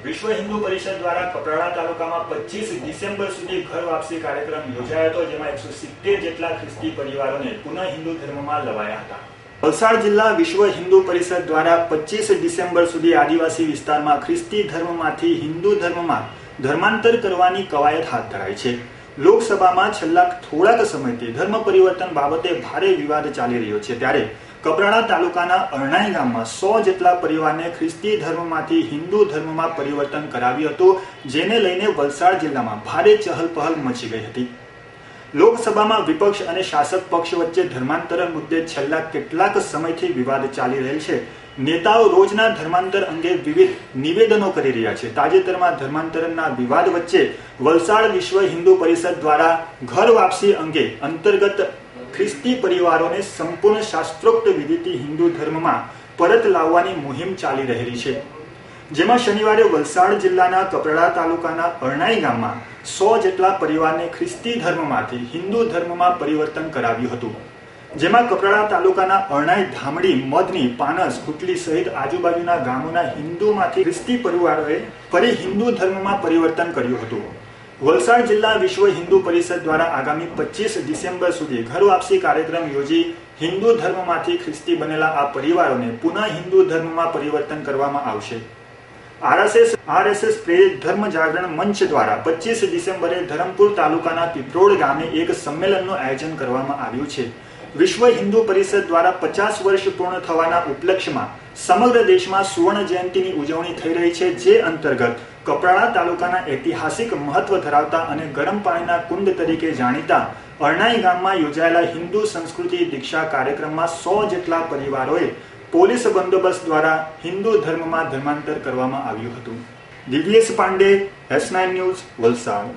વિશ્વ હિન્દુ પરિષદ દ્વારા કપરાડા તાલુકામાં 25 ડિસેમ્બર સુધી ઘર વાપસી કાર્યક્રમ યોજાયો હતો, જેમાં 170 જેટલા ખ્રિસ્તી પરિવારોને પુનઃ હિન્દુ ધર્મમાં લવાયા હતા. વલસાડ જિલ્લા વિશ્વ હિન્દુ પરિષદ દ્વારા 25 ડિસેમ્બર સુધી આદિવાસી વિસ્તારમાં ખ્રિસ્તી ધર્મમાંથી હિન્દુ ધર્મમાં ધર્માંતર કરવાની કવાયત હાથ ધરાઈ છે. લોકસભામાં છેલ્લા થોડાક સમયથી ધર્મ પરિવર્તન બાબતે ભારે વિવાદ ચાલી રહ્યો છે, ત્યારે કપરાડા તાલુકાના અરણાઈ ગામમાં 100 જેટલા પરિવારને ખ્રિસ્તી ધર્મમાંથી હિન્દુ ધર્મમાં પરિવર્તન કરાવ્યું હતું, જેને લઈને વલસાડ જિલ્લામાં ભારે ચહલપહલ મચી ગઈ હતી. લોકસભામાં વિપક્ષ અને શાસક પક્ષ વચ્ચે ધર્માંતર મુદ્દે છેલ્લા કેટલાક સમયથી વિવાદ ચાલી રહેલ છે. નેતાઓ રોજના ધર્માંતર અંગે વિવિધ નિવેદનો કરી રહ્યા છે. તાજેતરમાં ધર્માંતરના વિવાદ વચ્ચે વલસાડ વિશ્વ હિન્દુ પરિષદ દ્વારા ઘર વાપસી અંગે અંતર્ગત ખ્રિસ્તી પરિવારોને સંપૂર્ણ શાસ્ત્રોક્ત વિધિથી હિન્દુ ધર્મમાં પરત લાવવાની મુહિમ ચાલી રહેલી છે, જેમાં શનિવારે વલસાડ જિલ્લાના કપરાડા તાલુકાના અરણાઈ ગામમાં 100 જેટલા પરિવારને ખ્રિસ્તી ધર્મમાંથી હિન્દુ ધર્મમાં પરિવર્તન કરાવ્યું હતું. જેમાં કપરાડા તાલુકાના અરણાઈ, ધામડી, મદની, પાનસ, કુટલી સહિત આજુબાજુના ગામોના હિન્દુમાંથી ખ્રિસ્તી પરિવારોએ ફરી હિન્દુ ધર્મમાં પરિવર્તન કર્યું હતું. વલસાડ જિલ્લા વિશ્વ હિન્દુ પરિષદ દ્વારા આગામી 25 ડિસેમ્બર સુધી ઘર વાપસી કાર્યક્રમ યોજી હિન્દુ ધર્મમાંથી ખ્રિસ્તી બનેલા આ પરિવારોને પુનઃ હિન્દુ ધર્મમાં પરિવર્તન કરવામાં આવશે. આરએસએસ પ્રેરિત ધર્મ જાગરણ મંચ દ્વારા 25 ડિસેમ્બરે ધરમપુર તાલુકાના પીપરોડ ગામે એક સંમેલનનું આયોજન કરવામાં આવ્યું છે. વિશ્વ હિન્દુ પરિષદ દ્વારા 50 વર્ષ પૂર્ણ થવાના ઉપલક્ષ્યમાં સમગ્ર દેશમાં સુવર્ણ જયંતિની ઉજવણી થઈ રહી છે, જે અંતર્ગત કપરાડા તાલુકાના ઐતિહાસિક મહત્વ ધરાવતા અને ગરમ પાણીના કુંડ તરીકે જાણીતા અરણાઈ ગામમાં યોજાયેલા હિન્દુ સંસ્કૃતિ દીક્ષા કાર્યક્રમમાં 100 જેટલા પરિવારોએ પોલીસ બંદોબસ્ત દ્વારા હિન્દુ ધર્મમાં ધર્માંતર કરવામાં આવ્યું હતું. Divyesh Pandey, S9 news, Valsad.